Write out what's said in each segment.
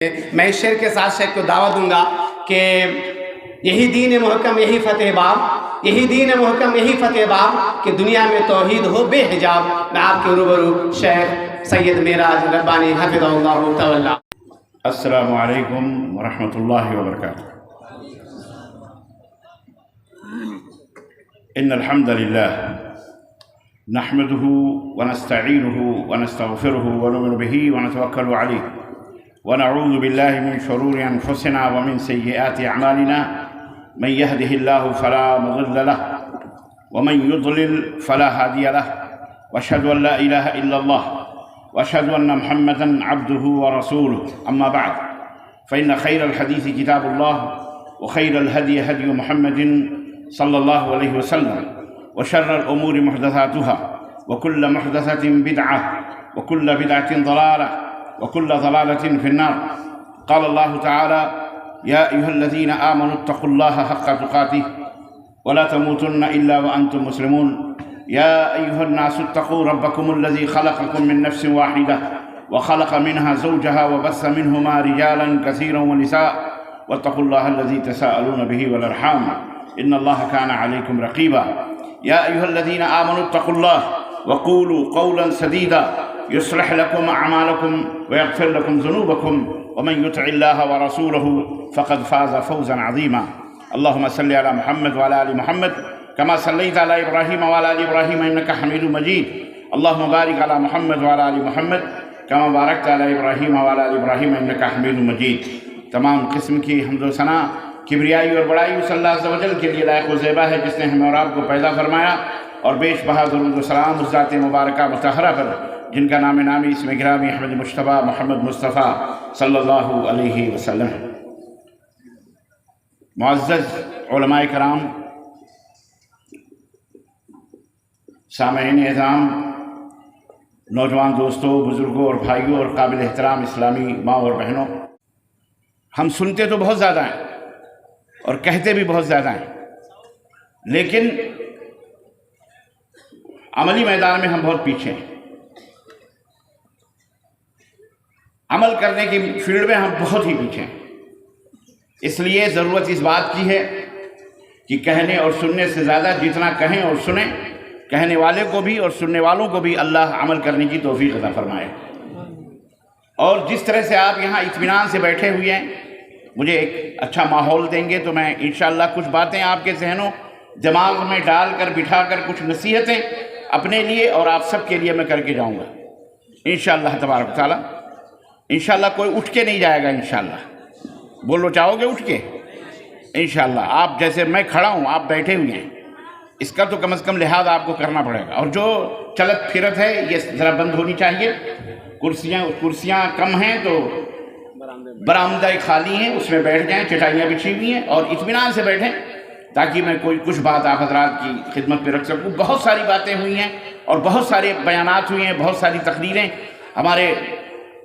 میں اس شعر کے ساتھ شیخ کو دعوت دوں گا کہ یہی دین محکم یہی فتح باب، یہی دین محکم یہی فتح باب کہ دنیا میں توحید ہو بے حجاب۔ میں آپ کے روبرو شیخ سید معراج ربانی حفظہ اللہ تعالی۔ السلام علیکم ورحمۃ اللہ وبرکاتہ۔ ان الحمد للہ نحمده ونستعینه ونستغفره ونؤمن به ونتوکل علیہ ونعوذ بالله من شرور انفسنا ومن سیئات اعمالنا من يهده الله فلا مضل له ومن يضلل فلا هادي له واشهد ان لا اله الا الله واشهد ان محمدا عبده ورسوله اما بعد فان خير الحديث كتاب الله وخير الهدي هدي محمد صلى الله عليه وسلم وشر الامور محدثاتها وكل محدثة بدعة وكل بدعة ضلالة وكل ضلالة في النار۔ قال الله تعالى: يا أيها الذين آمنوا اتقوا الله حق تقاته ولا تموتن إلا وأنتم مسلمون۔ يا أيها الناس اتقوا ربكم الذي خلقكم من نفس واحدة وخلق منها زوجها وبث منهما رجالا كثيرا ونساء واتقوا الله الذي تساءلون به والأرحام إن الله كان عليكم رقيبا۔ يا أيها الذين آمنوا اتقوا الله وقولوا قولا سديدا يصلح لكم أعمالكم ويغفر لكم ذنوبكم ومن يطع الله ورسوله فقد فاز فوزا عظيما۔ اللهم صل على محمد وعلى آل محمد كما صليت على إبراهيم وعلى آل إبراهيم إنك حميد مجيد۔ اللهم بارك على محمد وعلى آل محمد كما باركت على إبراهيم وعلى آل إبراهيم إنك حميد مجيد۔ تمام قسم کی حمد و ثنا کبریائی اور بڑائی اس اللہ عز و جل کے لیے لائق و زیبا ہے جس نے ہمیں اور آپ کو پیدا فرمایا، اور بیش بہا درود و سلام اس ذات مبارکہ مطہرہ پر جن کا نام نامی اسم گرامی احمد مجتبیٰ محمد مصطفیٰ صلی اللہ علیہ وسلم۔ معزز علماء کرام، سامعین اعظام، نوجوان دوستوں، بزرگوں اور بھائیوں اور قابل احترام اسلامی ماں اور بہنوں، ہم سنتے تو بہت زیادہ ہیں اور کہتے بھی بہت زیادہ ہیں، لیکن عملی میدان میں ہم بہت پیچھے ہیں۔ عمل کرنے کی فیلڈ میں ہم بہت ہی پیچھے ہیں۔ اس لیے ضرورت اس بات کی ہے کہ کہنے اور سننے سے زیادہ جتنا کہیں اور سنیں، کہنے والے کو بھی اور سننے والوں کو بھی اللہ عمل کرنے کی توفیق عطا فرمائے۔ اور جس طرح سے آپ یہاں اطمینان سے بیٹھے ہوئے ہیں، مجھے ایک اچھا ماحول دیں گے تو میں انشاءاللہ کچھ باتیں آپ کے ذہنوں دماغ میں ڈال کر بٹھا کر کچھ نصیحتیں اپنے لیے اور آپ سب کے لیے میں کر کے جاؤں گا انشاءاللہ تبارک تعالیٰ۔ انشاءاللہ کوئی اٹھ کے نہیں جائے گا، انشاءاللہ بولو چاہو گے اٹھ کے؟ انشاءاللہ آپ جیسے میں کھڑا ہوں آپ بیٹھے ہوئے ہیں، اس کا تو کم از کم لحاظ آپ کو کرنا پڑے گا۔ اور جو چلت پھرت ہے یہ ذرا بند ہونی چاہیے۔ کرسیاں کم ہیں تو برآمدہ خالی ہیں، اس میں بیٹھ جائیں، چٹائیاں بچھی ہوئی ہیں اور اطمینان سے بیٹھیں تاکہ میں کچھ بات آپ حضرات کی خدمت پہ رکھ سکوں۔ بہت ساری باتیں ہوئی ہیں اور بہت سارے بیانات ہوئے ہیں، بہت ساری تقریریں ہمارے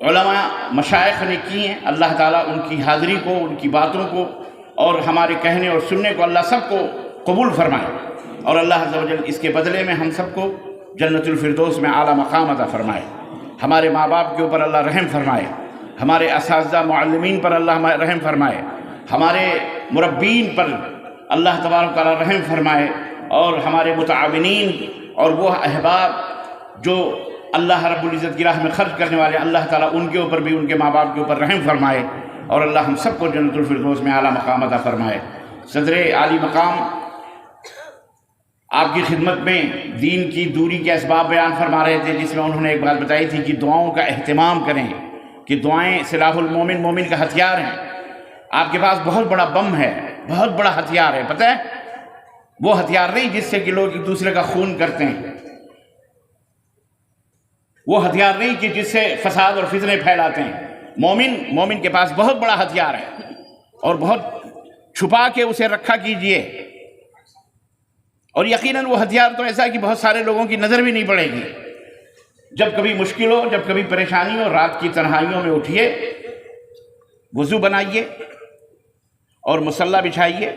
علماء مشائخ نے کی ہیں۔ اللہ تعالیٰ ان کی حاضری کو، ان کی باتوں کو اور ہمارے کہنے اور سننے کو اللہ سب کو قبول فرمائے، اور اللہ عز و جل اس کے بدلے میں ہم سب کو جنت الفردوس میں اعلیٰ مقام عطا فرمائے۔ ہمارے ماں باپ کے اوپر اللہ رحم فرمائے، ہمارے اساتذہ معلمین پر اللہ رحم فرمائے، ہمارے مربین پر اللہ تبارک تعالیٰ رحم فرمائے، اور ہمارے متعاونین اور وہ احباب جو اللہ رب العزت کی راہ میں خرچ کرنے والے، اللہ تعالیٰ ان کے اوپر بھی، ان کے ماں باپ کے اوپر رحم فرمائے، اور اللہ ہم سب کو جنت الفردوس میں اعلیٰ مقام عطا فرمائے۔ صدر عالی مقام آپ کی خدمت میں دین کی دوری کے اسباب بیان فرما رہے تھے، جس میں انہوں نے ایک بات بتائی تھی کہ دعاؤں کا اہتمام کریں، کہ دعائیں سلاح المومن، مومن کا ہتھیار ہیں۔ آپ کے پاس بہت بڑا بم ہے، بہت بڑا ہتھیار ہے، پتہ ہے؟ وہ ہتھیار نہیں جس سے کہ لوگ ایک دوسرے کا خون کرتے ہیں، وہ ہتھیار نہیں کہ جس سے فساد اور فتنے پھیلاتے ہیں۔ مومن کے پاس بہت بڑا ہتھیار ہے، اور بہت چھپا کے اسے رکھا کیجئے، اور یقیناً وہ ہتھیار تو ایسا ہے کہ بہت سارے لوگوں کی نظر بھی نہیں پڑے گی۔ جب کبھی مشکل ہو، جب کبھی پریشانی ہو، رات کی تنہائیوں میں اٹھیے، وضو بنائیے اور مصلی بچھائیے،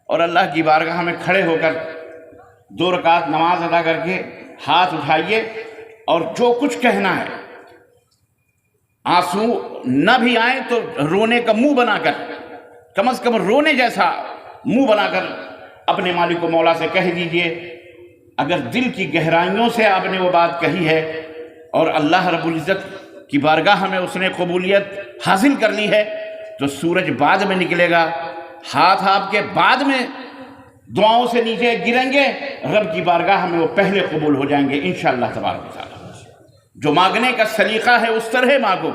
اور اللہ کی بارگاہ میں کھڑے ہو کر 2 رکعت نماز ادا کر کے ہاتھ اٹھائیے، اور جو کچھ کہنا ہے آنسو نہ بھی آئیں تو رونے کا منہ بنا کر، کم از کم رونے جیسا منہ بنا کر اپنے مالک و مولا سے کہہ دیجئے۔ اگر دل کی گہرائیوں سے آپ نے وہ بات کہی ہے اور اللہ رب العزت کی بارگاہ میں اس نے قبولیت حاصل کر لی ہے تو سورج بعد میں نکلے گا، ہاتھ آپ کے بعد میں دعاؤں سے نیچے گریں گے، رب کی بارگاہ میں وہ پہلے قبول ہو جائیں گے انشاءاللہ تبارک و تعالی۔ جو مانگنے کا سلیقہ ہے اس طرح مانگو،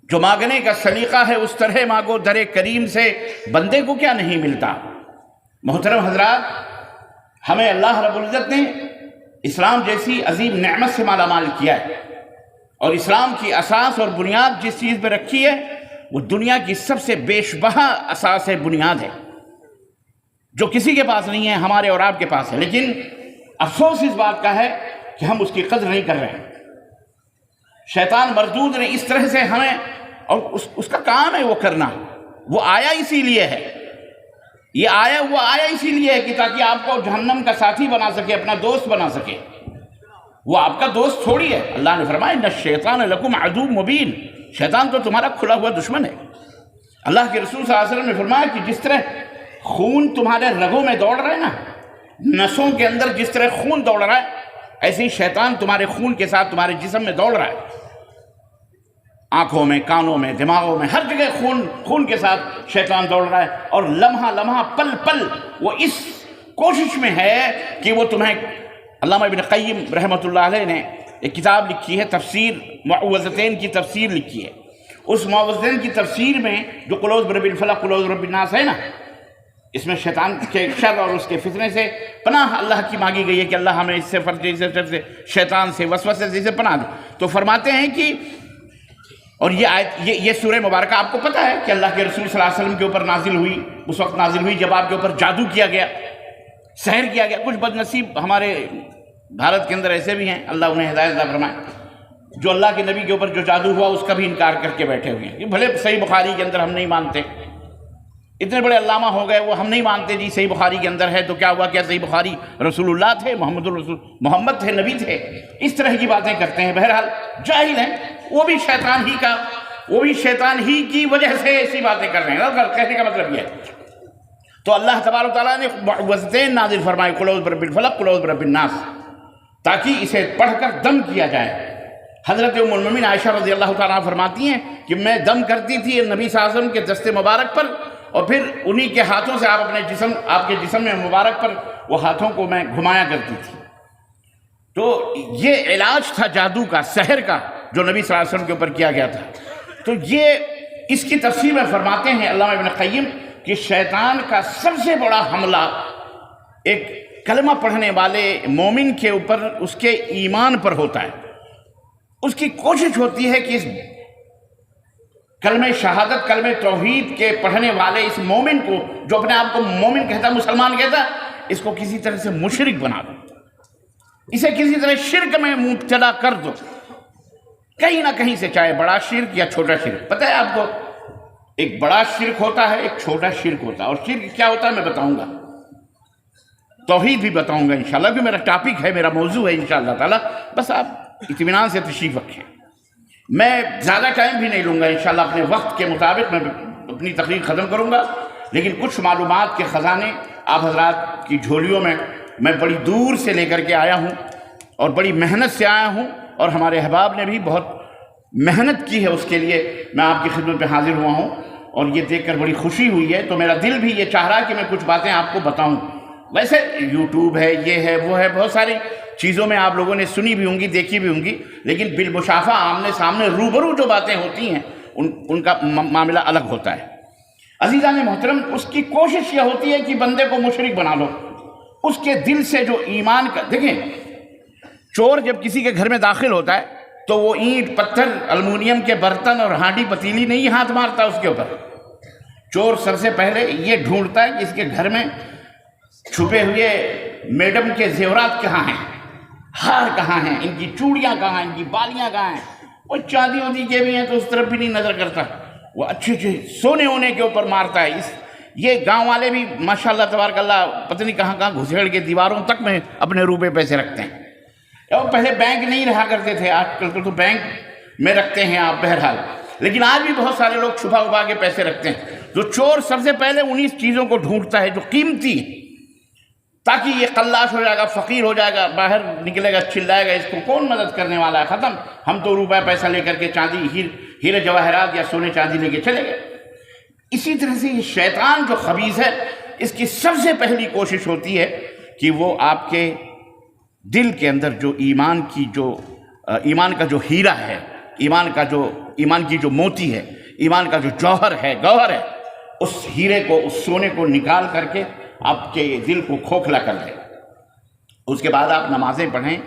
جو مانگنے کا سلیقہ ہے اس طرح مانگو، در کریم سے بندے کو کیا نہیں ملتا۔ محترم حضرات، ہمیں اللہ رب العزت نے اسلام جیسی عظیم نعمت سے مالا مال کیا ہے، اور اسلام کی اساس اور بنیاد جس چیز پہ رکھی ہے وہ دنیا کی سب سے بیش بہا اساس ہے، بنیاد ہے، جو کسی کے پاس نہیں ہے، ہمارے اور آپ کے پاس ہے۔ لیکن افسوس اس بات کا ہے کہ ہم اس کی قدر نہیں کر رہے ہیں۔ شیطان مردود نے اس طرح سے ہمیں، اور اس کا کام ہے وہ کرنا، وہ آیا اسی لیے ہے، وہ آیا اسی لیے ہے کہ تاکہ آپ کو جہنم کا ساتھی بنا سکے، اپنا دوست بنا سکے۔ وہ آپ کا دوست تھوڑی ہے۔ اللہ نے فرمایا ان الشیطان لکم عدو مبین، شیطان تو تمہارا کھلا ہوا دشمن ہے۔ اللہ کے رسول صلی اللہ علیہ وسلم نے فرمایا کہ جس طرح خون تمہارے رگوں میں دوڑ رہا ہے نا، نسوں کے اندر جس طرح خون دوڑ رہا ہے، ایسے ہی شیطان تمہارے خون کے ساتھ تمہارے جسم میں دوڑ رہا ہے، آنکھوں میں، کانوں میں، دماغوں میں، ہر جگہ خون کے ساتھ شیطان دوڑ رہا ہے، اور لمحہ لمحہ پل پل وہ اس کوشش میں ہے کہ وہ تمہیں۔ علامہ ابن قیم رحمۃ اللہ علیہ نے ایک کتاب لکھی ہے، تفسیر معوذتین کی تفسیر لکھی ہے۔ اس معوذتین کی تفسیر میں جو قل اعوذ برب الفلق قل اعوذ برب الناس ہے نا، اس میں شیطان کے شر اور اس کے فتنے سے پناہ اللہ کی مانگی گئی ہے کہ اللہ ہمیں اس سے فرجے سے شیطان سے وسوسے سے پناہ دے۔ تو فرماتے ہیں کہ، اور یہ آیت، یہ سورہ مبارکہ آپ کو پتہ ہے کہ اللہ کے رسول صلی اللہ علیہ وسلم کے اوپر نازل ہوئی، اس وقت نازل ہوئی جب آپ کے اوپر جادو کیا گیا، سحر کیا گیا۔ کچھ بد نصیب ہمارے بھارت کے اندر ایسے بھی ہیں، اللہ انہیں ہدایت عطا فرمائے، جو اللہ کے نبی کے اوپر جو جادو ہوا اس کا بھی انکار کر کے بیٹھے ہوئے ہیں کہ بھلے صحیح بخاری کے اندر ہم نہیں مانتے، اتنے بڑے علامہ ہو گئے وہ ہم نہیں مانتے جی صحیح بخاری کے اندر ہے تو کیا ہوا، کیا صحیح بخاری رسول اللہ تھے، محمد تھے، نبی تھے، اس طرح کی باتیں کرتے ہیں۔ بہرحال جاہل ہیں، وہ بھی شیطان ہی کی وجہ سے ایسی باتیں کر رہے ہیں، کہنے کا مطلب یہ ہے۔ تو اللہ تبارک و تعالیٰ نے معوذتین نازل فرمائے، قل اعوذ برب الفلق قل اعوذ برب الناس، تاکہ اسے پڑھ کر دم کیا جائے۔ حضرت ام المؤمنین عائشہ رضی اللہ تعالیٰ فرماتی ہیں کہ میں دم کرتی تھی نبی صلی اللہ علیہ وسلم کے دست مبارک پر، اور پھر انہی کے ہاتھوں سے آپ کے جسم میں مبارک پر وہ ہاتھوں کو میں گھمایا کرتی تھی۔ تو یہ علاج تھا جادو کا، سحر کا، جو نبی صلی اللہ علیہ وسلم کے اوپر کیا گیا تھا۔ تو یہ اس کی تفسیر میں فرماتے ہیں علامہ ابن قیم کہ شیطان کا سب سے بڑا حملہ ایک کلمہ پڑھنے والے مومن کے اوپر اس کے ایمان پر ہوتا ہے۔ اس کی کوشش ہوتی ہے کہ اس کلمہ شہادت، کلمہ توحید کے پڑھنے والے اس مومن کو، جو اپنے آپ کو مومن کہتا ہے، مسلمان کہتا ہے، اس کو کسی طرح سے مشرک بنا دو، اسے کسی طرح شرک میں مبتلا کر دو، کہیں نہ کہیں سے، چاہے بڑا شرک یا چھوٹا شرک۔ پتہ ہے آپ کو، ایک بڑا شرک ہوتا ہے، ایک چھوٹا شرک ہوتا ہے، اور شرک کیا ہوتا ہے میں بتاؤں گا، توحید بھی بتاؤں گا انشاءاللہ، کیونکہ میرا ٹاپک ہے، میرا موضوع ہے انشاءاللہ تعالی۔ بس آپ اطمینان سے تشریف رکھیں، میں زیادہ ٹائم بھی نہیں لوں گا انشاءاللہ، اپنے وقت کے مطابق میں اپنی تقریر ختم کروں گا، لیکن کچھ معلومات کے خزانے آپ حضرات کی جھولیوں میں بڑی دور سے لے کر کے آیا ہوں، اور بڑی محنت سے آیا ہوں، اور ہمارے احباب نے بھی بہت محنت کی ہے، اس کے لیے میں آپ کی خدمت پہ حاضر ہوا ہوں، اور یہ دیکھ کر بڑی خوشی ہوئی ہے۔ تو میرا دل بھی یہ چاہ رہا ہے کہ میں کچھ باتیں آپ کو بتاؤں۔ ویسے یوٹیوب ہے، یہ ہے، وہ ہے، بہت ساری چیزوں میں آپ لوگوں نے سنی بھی ہوں گی، دیکھی بھی ہوں گی، لیکن بالمشافہ آمنے سامنے روبرو جو باتیں ہوتی ہیں ان کا معاملہ الگ ہوتا ہے۔ عزیزان محترم، اس کی کوشش یہ ہوتی ہے کہ بندے کو مشرک بنا لو، اس کے دل سے جو ایمان کا، دیکھیں چور جب کسی کے گھر میں داخل ہوتا ہے تو وہ اینٹ پتھر المونیم کے برتن اور ہانڈی پتیلی نہیں ہاتھ مارتا اس کے اوپر، چور سب سے پہلے یہ ڈھونڈتا ہے کہ اس کے گھر میں چھپے ہوئے میڈم کے زیورات کہاں ہیں، ہار کہاں ہیں، ان کی چوڑیاں کہاں ہیں، ان کی بالیاں کہاں ہیں۔ وہ چاندی وادی کے بھی ہیں تو اس طرف بھی نہیں نظر کرتا، وہ اچھے سونے ہونے کے اوپر مارتا ہے۔ یہ گاؤں والے بھی ماشاءاللہ تبارک اللہ پتہ نہیں کہاں کہاں گھسیڑ کے دیواروں تک میں اپنے روپے پیسے رکھتے ہیں۔ اور پہلے بینک نہیں رہا کرتے تھے، آج کل تو بینک میں رکھتے ہیں آپ بہرحال، لیکن آج بھی بہت سارے لوگ چھپا چھپا کے پیسے رکھتے ہیں. جو چور سب سے پہلے انہی چیزوں کو ڈھونڈتا ہے جو قیمتی، تاکہ یہ قلاش ہو جائے گا، فقیر ہو جائے گا، باہر نکلے گا، چلائے گا، اس کو کون مدد کرنے والا ہے، ختم، ہم تو روپے پیسہ لے کر کے چاندی ہیرے جواہرات یا سونے چاندی لے کے چلے گئے. اسی طرح سے یہ شیطان جو خبیث ہے، اس کی سب سے پہلی کوشش ہوتی ہے کہ وہ آپ کے دل کے اندر جو ایمان کا جو ہیرا ہے، ایمان کی جو موتی ہے، ایمان کا جو گوہر ہے، اس ہیرے کو، اس سونے کو نکال کر کے آپ کے دل کو کھوکھلا کر دے. اس کے بعد آپ نمازیں پڑھیں،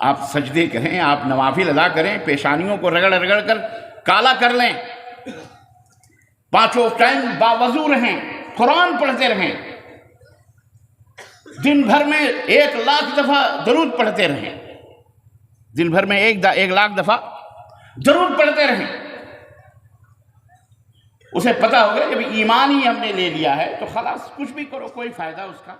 آپ سجدے کریں، آپ نوافل ادا کریں، پیشانیوں کو رگڑ رگڑ کر کالا کر لیں، 5 ٹائم باوضو رہیں، قرآن پڑھتے رہیں، دن بھر میں 1,00,000 دفعہ درود پڑھتے رہیں، دن بھر میں 1,00,000 دفعہ درود پڑھتے رہیں. اسے پتہ ہوگا جب ایمان ہی ہم نے لے لیا ہے تو خلاص کچھ بھی کرو کوئی فائدہ اس کا